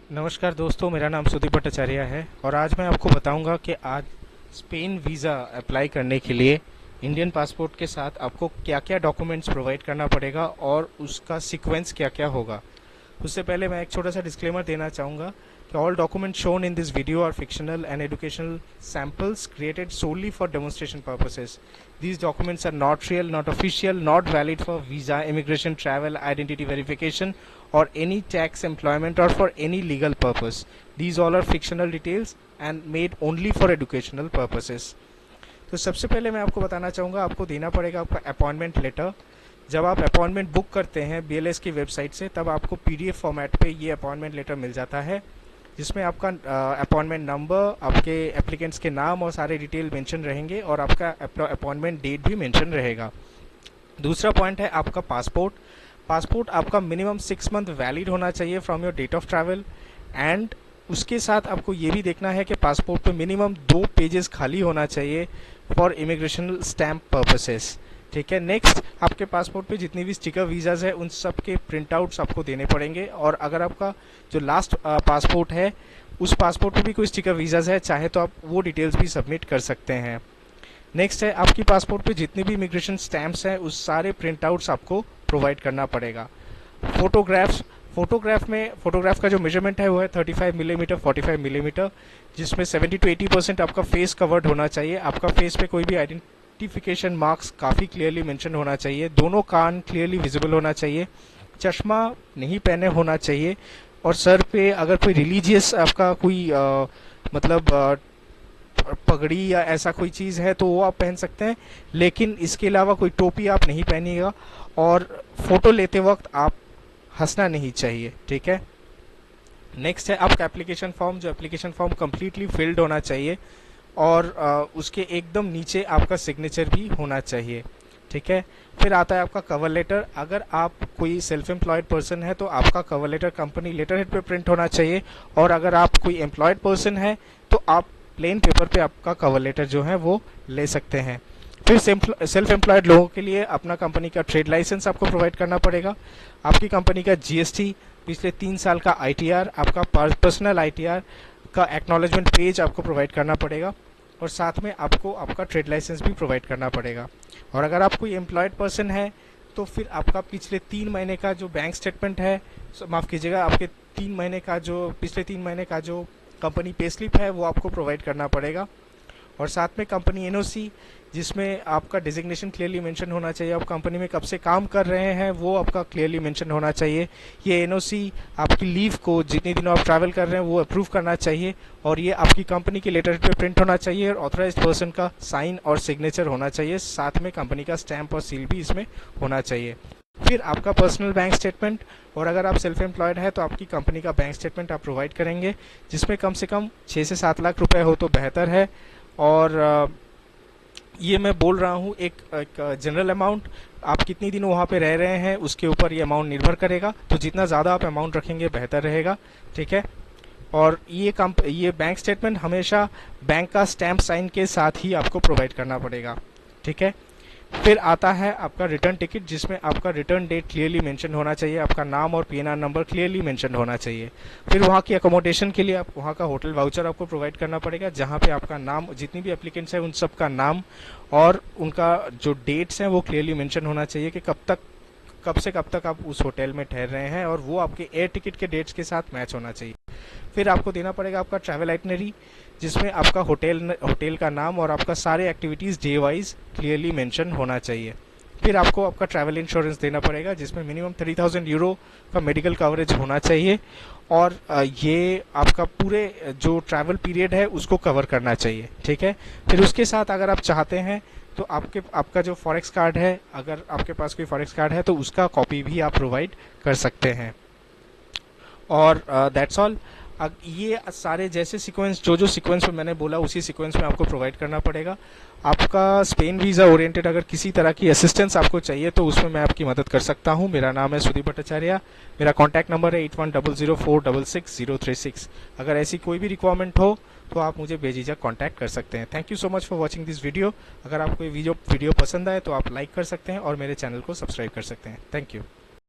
नमस्कार दोस्तों, मेरा नाम सुदीप भट्टाचार्य है और आज मैं आपको बताऊंगा कि आज स्पेन वीज़ा अप्लाई करने के लिए इंडियन पासपोर्ट के साथ आपको क्या क्या डॉक्यूमेंट्स प्रोवाइड करना पड़ेगा और उसका सीक्वेंस क्या क्या होगा। उससे पहले मैं एक छोटा सा डिस्क्लेमर देना चाहूँगा कि all documents shown in this video are fictional and educational samples created solely for demonstration purposes. These documents are not real, not official, not valid for visa, immigration, travel, identity verification, or any tax, employment, or for any legal purpose. These all are fictional details and made only for educational purposes. तो सबसे पहले मैं आपको बताना चाहूँगा, आपको देना पड़ेगा आपका अपॉइंटमेंट लेटर। जब आप अपॉइंटमेंट बुक करते हैं BLS की वेबसाइट से, तब आपको PDF फॉर्मेट पे ये अपॉइंटमेंट लेटर मिल जाता है, जिसमें आपका अपॉइंटमेंट नंबर, आपके एप्लीकेंट्स के नाम और सारे डिटेल मेंशन रहेंगे और आपका अपॉइंटमेंट डेट भी मेंशन रहेगा। दूसरा पॉइंट है आपका पासपोर्ट। पासपोर्ट आपका मिनिमम 6 मंथ वैलिड होना चाहिए from your date of travel, and उसके साथ आपको ये भी देखना है कि पासपोर्ट पे मिनिमम 2 पेजेस खाली होना चाहिए फॉर इमिग्रेशन स्टैम्प पर्पसेस। ठीक है। नेक्स्ट, आपके पासपोर्ट पे जितनी भी स्टिकर वीज़ाज है उन सब के प्रिंट आउट्स आपको देने पड़ेंगे, और अगर आपका जो लास्ट पासपोर्ट है उस पासपोर्ट पे भी कोई स्टिकर वीज़ाज है, चाहे तो आप वो डिटेल्स भी सबमिट कर सकते हैं। नेक्स्ट है, आपकी पासपोर्ट पे जितने भी इमिग्रेशन स्टैम्प्स हैं उस सारे प्रिंट आउट्स आपको प्रोवाइड करना पड़ेगा। फोटोग्राफ का जो मेजरमेंट है वो है 35 मिलीमीटर 45 मिलीमीटर, जिसमें 70 to 80% आपका फेस कवर्ड होना चाहिए। आपका फेस पे कोई भी आइडेंटिफिकेशन मार्क्स काफ़ी क्लियरली मेंशन होना चाहिए। दोनों कान क्लियरली विजिबल होना चाहिए। चश्मा नहीं पहने होना चाहिए, और सर पे अगर कोई रिलीजियस आपका कोई पगड़ी या ऐसा कोई चीज़ है तो वो आप पहन सकते हैं, लेकिन इसके अलावा कोई टोपी आप नहीं पहनिएगा। और फोटो लेते वक्त आप हंसना नहीं चाहिए। ठीक है। नेक्स्ट है आपका एप्लीकेशन फॉर्म। जो एप्लीकेशन फॉर्म कम्प्लीटली फिल्ड होना चाहिए, और उसके एकदम नीचे आपका सिग्नेचर भी होना चाहिए। ठीक है। फिर आता है आपका कवर लेटर। अगर आप कोई सेल्फ एम्प्लॉयड पर्सन है तो आपका cover letter company letter head पे प्रिंट होना चाहिए, और अगर आप कोई एम्प्लॉयड पर्सन है तो आप प्लेन पेपर पे आपका कवर लेटर जो है वो ले सकते हैं। फिर सेल्फ एम्प्लॉयड लोगों के लिए अपना कंपनी का ट्रेड लाइसेंस आपको प्रोवाइड करना पड़ेगा, आपकी कंपनी का GST, पिछले 3 साल का ITR, आपका पर्सनल ITR का एक्नॉलेजमेंट पेज आपको प्रोवाइड करना पड़ेगा, और साथ में आपको आपका ट्रेड लाइसेंस भी प्रोवाइड करना पड़ेगा। और अगर आप कोई एम्प्लॉयड पर्सन है तो फिर आपका पिछले 3 महीने का जो बैंक स्टेटमेंट है, माफ़ कीजिएगा, आपके 3 महीने का जो पिछले 3 महीने का जो कंपनी पे स्लिप है वो आपको प्रोवाइड करना पड़ेगा। और साथ में कंपनी NOC, जिसमें आपका डिजिग्नेशन क्लियरली मेंशन होना चाहिए, आप कंपनी में कब से काम कर रहे हैं वो आपका क्लियरली मेंशन होना चाहिए। ये NOC आपकी लीव को जितने दिनों आप ट्रैवल कर रहे हैं वो अप्रूव करना चाहिए, और ये आपकी कंपनी के लेटर पे प्रिंट होना चाहिए, और ऑथराइज्ड पर्सन का साइन और सिग्नेचर होना चाहिए। साथ में कंपनी का स्टैम्प और सील भी इसमें होना चाहिए। फिर आपका पर्सनल बैंक स्टेटमेंट, और अगर आप सेल्फ एम्प्लॉयड है तो आपकी कंपनी का बैंक स्टेटमेंट आप प्रोवाइड करेंगे, जिसमें कम से कम 6 से 7 लाख रुपए हो तो बेहतर है। और ये मैं बोल रहा हूँ एक जनरल अमाउंट, आप कितनी दिन वहाँ पे रह रहे हैं उसके ऊपर ये अमाउंट निर्भर करेगा, तो जितना ज़्यादा आप अमाउंट रखेंगे बेहतर रहेगा। ठीक है। और ये बैंक स्टेटमेंट हमेशा बैंक का स्टैम्प साइन के साथ ही आपको प्रोवाइड करना पड़ेगा। ठीक है। फिर आता है आपका रिटर्न टिकट, जिसमें आपका रिटर्न डेट क्लियरली मेंशन होना चाहिए, आपका नाम और PNR नंबर क्लियरली मेंशन होना चाहिए। फिर वहाँ की अकोमोडेशन के लिए आप वहाँ का होटल वाउचर आपको प्रोवाइड करना पड़ेगा, जहाँ पे आपका नाम, जितनी भी एप्लीकेंट्स हैं उन सब का नाम और उनका जो डेट्स हैं वो क्लियरली मेंशन होना चाहिए कि कब से कब तक आप उस होटल में ठहर रहे हैं, और वो आपके एयर टिकट के डेट्स के साथ मैच होना चाहिए। फिर आपको देना पड़ेगा आपका ट्रैवल आइटनरी, जिसमें आपका होटल का नाम और आपका सारे activities day wise clearly mention होना चाहिए। फिर आपको आपका ट्रैवल इंश्योरेंस देना पड़ेगा, जिसमें मिनिमम 30,000 यूरो का मेडिकल कवरेज होना चाहिए, और ये आपका पूरे जो ट्रैवल पीरियड है उसको कवर करना चाहिए। ठीक है। फिर उसके साथ अगर आप चाहते हैं तो आपका जो फॉरेक्स कार्ड है, अगर आपके पास कोई फॉरेक्स कार्ड है तो उसका कॉपी भी आप प्रोवाइड कर सकते हैं। और दैट्स ऑल। ये सारे जैसे सीक्वेंस जो सीक्वेंस में मैंने बोला उसी सीक्वेंस में आपको प्रोवाइड करना पड़ेगा। आपका स्पेन वीज़ा ओरिएंटेड अगर किसी तरह की असिस्टेंस आपको चाहिए तो उसमें मैं आपकी मदद कर सकता हूँ। मेरा नाम है सुदीप भट्टाचार्य, मेरा कॉन्टैक्ट नंबर है 8100466036। अगर ऐसी कोई भी रिक्वायरमेंट हो तो आप मुझे बेझिझक कॉन्टैक्ट कर सकते हैं। Thank you so much for watching this video. अगर आपको ये वीडियो पसंद आए तो आप लाइक कर सकते हैं और मेरे चैनल को सब्सक्राइब कर सकते हैं। Thank you.